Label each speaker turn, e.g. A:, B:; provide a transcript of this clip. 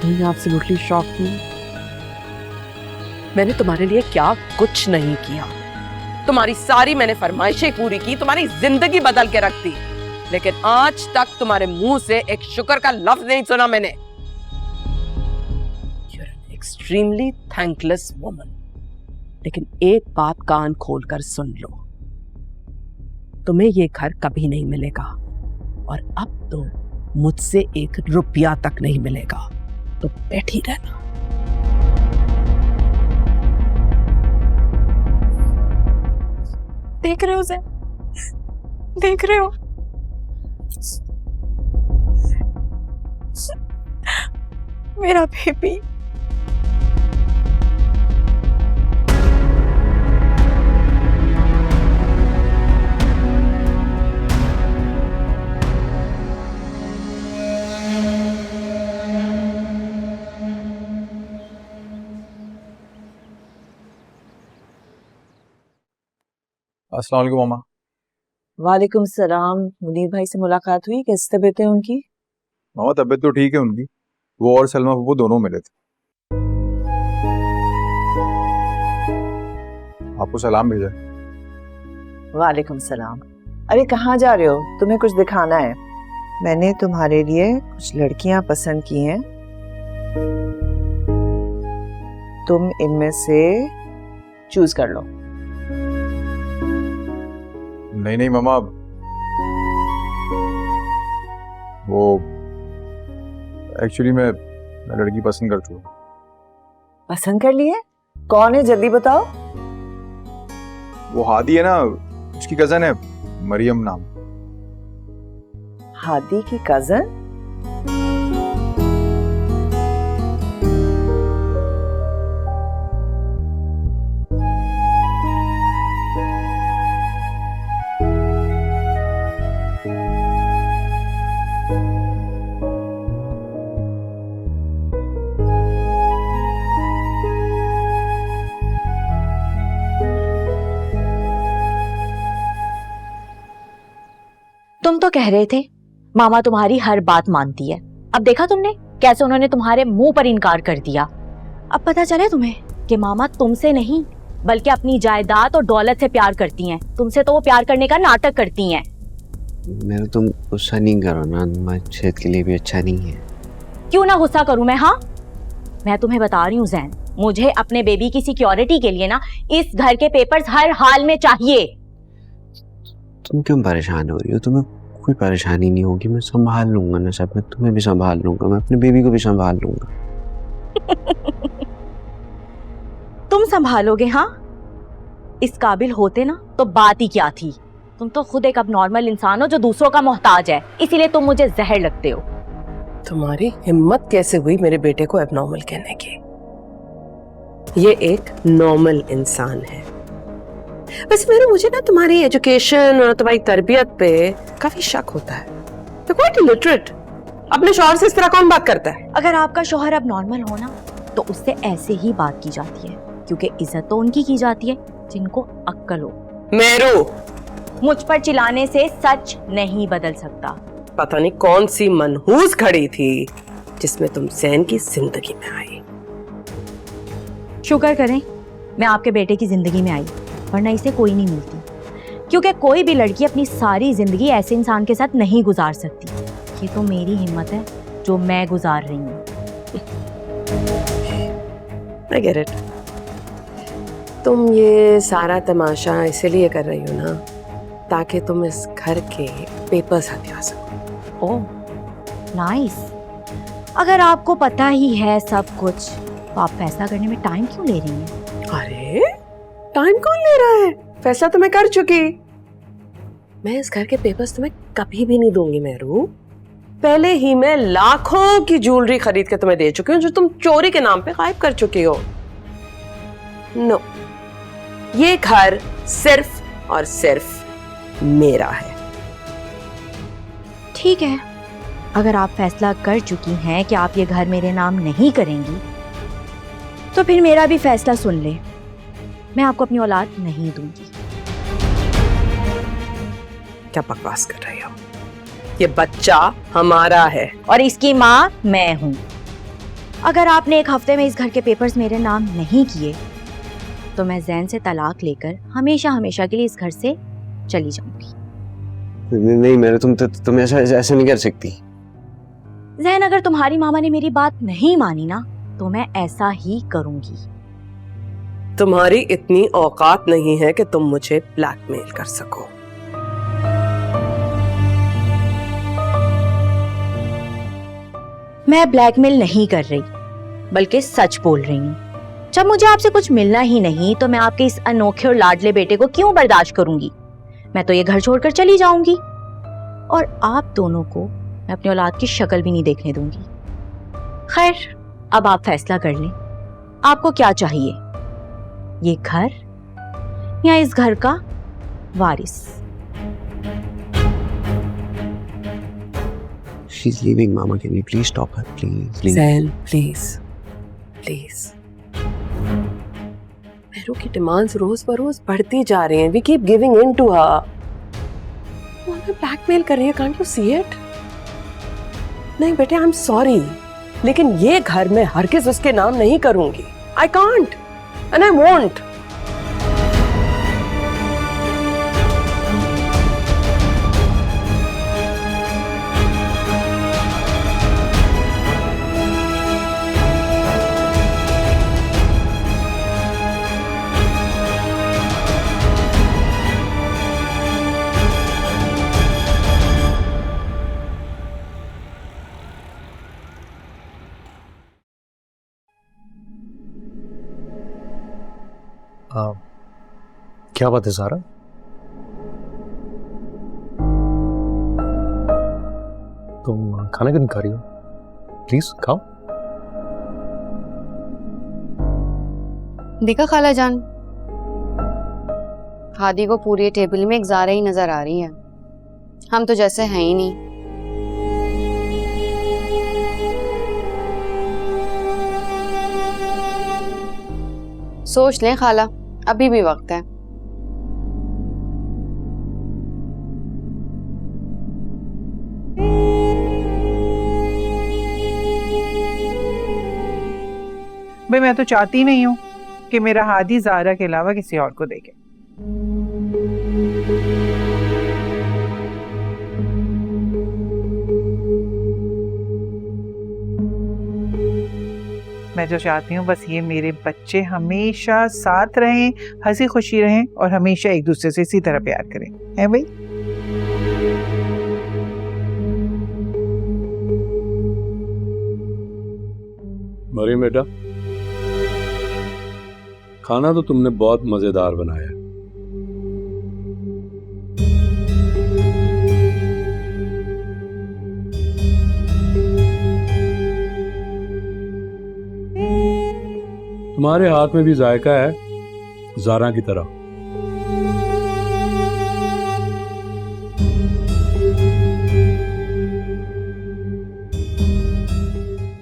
A: Doing absolutely shocked मी। मैंने तुम्हारे लिए क्या कुछ नहीं किया, तुम्हारी सारी मैंने फरमाइशें पूरी की, तुम्हारी जिंदगी बदल के रख दी, लेकिन आज तक तुम्हारे मुंह से एक शुक्र का लफ्ज नहीं सुना मैंने। You're an extremely thankless woman। लेकिन एक बात कान खोलकर सुन लो, तुम्हें ये घर कभी नहीं मिलेगा और अब तो मुझसे 1 रुपया तक नहीं मिलेगा, तो बैठी रहना।
B: देख रहे हो उसे, देख रहे हो? मेरा बेबी।
C: अस्सलाम वालेकुम मामा।
D: वालेकुम सलाम। मुनीर भाई से मुलाकात हुई? कैसी तबीयत है उनकी?
C: मामा तबीयत तो ठीक है उनकी, वो और सलमा फूफू दोनों मिले थे। आपको सलाम भेजा।
D: वालेकुम सलाम। अरे कहाँ जा रहे हो? तुम्हें कुछ दिखाना है। मैंने तुम्हारे लिए कुछ लड़कियां पसंद की हैं, तुम इनमें से चूज कर लो।
C: नहीं नहीं मामा, वो एक्चुअली मैं लड़की पसंद कर चुका।
D: पसंद कर लिए? कौन है, जल्दी बताओ।
C: वो हादी है ना, उसकी कजन है मरियम नाम।
D: हादी की कजन?
B: तुम तो कह रहे थे मामा तुम्हारी हर बात मानती है, अब देखा तुमने कैसे उन्होंने तुम्हारे मुंह पर इनकार कर दिया। अब पता चले तुम्हें कि मामा तुमसे नहीं बल्कि अपनी जायदाद और दौलत से प्यार करती हैं। तुमसे तो वो प्यार करने का नाटक करती हैं।
E: मेरा तुम गुस्सा नहीं करो ना, तुम्हारी सेहत के लिए भी अच्छा नहीं है।
B: क्यों ना गुस्सा करूं मैं? हाँ, मैं तुम्हें बता रही हूँ जैन, मुझे अपने बेबी की सिक्योरिटी के लिए ना इस घर के पेपर्स हर हाल में चाहिए।
E: तुम क्यों परेशान हो रही हो? तुम्हें कोई परेशानी नहीं होगी, मैं संभाल लूंगा ना सब। मैं तुम्हें भी संभाल लूंगा, मैं अपने बेबी को भी संभाल लूंगा।
B: तुम संभालोगे? हाँ, इस काबिल होते ना तो बात ही क्या थी। तुम तो खुद एक अबनॉर्मल इंसान हो जो दूसरों का मोहताज है, इसीलिए तुम मुझे जहर लगते हो।
A: तुम्हारी हिम्मत कैसे हुई मेरे बेटे को एबनॉर्मल कहने की? ये एक नॉर्मल इंसान है। वैसे मुझे ना तुम्हारी एजुकेशन और तुम्हारी तरबियत पे काफी शक होता है। तो क्वाइट इलिटरेट। अपने शौहर से इस तरह कौन बात करता है?
B: अगर आपका शौहर अब नॉर्मल हो ना तो उससे ऐसे ही बात की जाती है, क्योंकि इज्जत तो उनकी की जाती है जिनको अक्ल हो।
A: मेरू,
B: मुझ पर चिल्लाने से सच नहीं बदल सकता।
A: पता नहीं कौन सी मनहूस खड़ी थी जिसमें तुम जैन की जिंदगी में आई।
B: शुक्र करें मैं आपके बेटे की जिंदगी में आई, वरना इसे कोई नहीं मिलती, क्योंकि कोई भी लड़की अपनी सारी जिंदगी ऐसे इंसान के साथ नहीं गुजार सकती। ये तो मेरी हिम्मत है जो मैं गुजार रही हूँ।
A: I get it। तुम ये सारा तमाशा इसीलिए कर रही हो ना ताकि तुम इस घर के पेपर्स हथिया सको।
B: Oh nice. अगर आपको पता ही है सब कुछ तो आप फैसला करने में टाइम क्यों ले रही हैं?
A: अरे टाइम कौन ले रहा है? फैसला तो मैं कर चुकी। मैं इस घर के पेपर्स तुम्हें कभी भी नहीं दूंगी मेरू। पहले ही मैं लाखों की ज्वेलरी खरीद के तुम्हें दे चुकी हूँ जो तुम चोरी के नाम पे गायब कर चुकी हो। नो, ये घर सिर्फ और सिर्फ मेरा है।
B: ठीक है, अगर आप फैसला कर चुकी हैं कि आप ये घर मेरे नाम नहीं करेंगी तो फिर मेरा भी फैसला सुन ले। मैं आपको अपनी औलाद नहीं दूंगी।
A: क्या बकवास कर रही हो? ये बच्चा हमारा है
B: और इसकी माँ मैं हूँ। अगर आपने एक हफ्ते में इस घर के पेपर्स मेरे नाम नहीं किए तो मैं जैन से तलाक लेकर हमेशा हमेशा के लिए इस घर से चली जाऊंगी।
E: नहीं मेरे तुम ऐसा ऐसा नहीं कर सकती।
B: जैन, अगर तुम्हारी मामा ने मेरी बात नहीं मानी ना तो मैं ऐसा ही करूंगी।
A: तुम्हारी इतनी औकात नहीं है कि तुम मुझे ब्लैकमेल कर सको।
B: मैं ब्लैकमेल नहीं कर रही बल्कि सच बोल रही हूँ। जब मुझे आपसे कुछ मिलना ही नहीं तो मैं आपके इस अनोखे और लाडले बेटे को क्यों बर्दाश्त करूंगी। मैं तो ये घर छोड़कर चली जाऊंगी और आप दोनों को मैं अपनी औलाद की शक्ल भी नहीं देखने दूंगी। खैर, अब आप फैसला कर लें, आपको क्या चाहिए, ये घर या इस घर का वारिस।
E: She's leaving, Mama. Can you please stop her, please? Please.
A: Jain please please. Meru की डिमांड्स रोज बरोज बढ़ती जा रही हैं। We keep giving in to her. वो हमें ब्लैकमेल कर रही है। Can't you see it? नहीं बेटे, आई एम सॉरी, लेकिन ये घर मैं हरगिज उसके नाम नहीं करूंगी। I can't and I won't.
F: क्या बात है सारा? तुम खाना क्यों नहीं खा रही हो? प्लीज खाओ।
G: देखा खाला जान, हादी को पूरी टेबल में एक ज़ारा ही नजर आ रही है। हम तो जैसे हैं ही नहीं। सोच लें खाला, अभी भी वक्त है।
H: भाई मैं तो चाहती नहीं हूँ कि मेरा हादी ज़ारा के अलावा किसी और को देखे। मैं जो चाहती हूँ बस ये मेरे बच्चे हमेशा साथ रहें, हंसी खुशी रहें और हमेशा एक दूसरे से इसी तरह प्यार करें, है भाई?
I: मरियम बेटा, खाना तो तुमने बहुत मजेदार बनाया है। तुम्हारे हाथ में भी जायका है ज़ारा की तरह।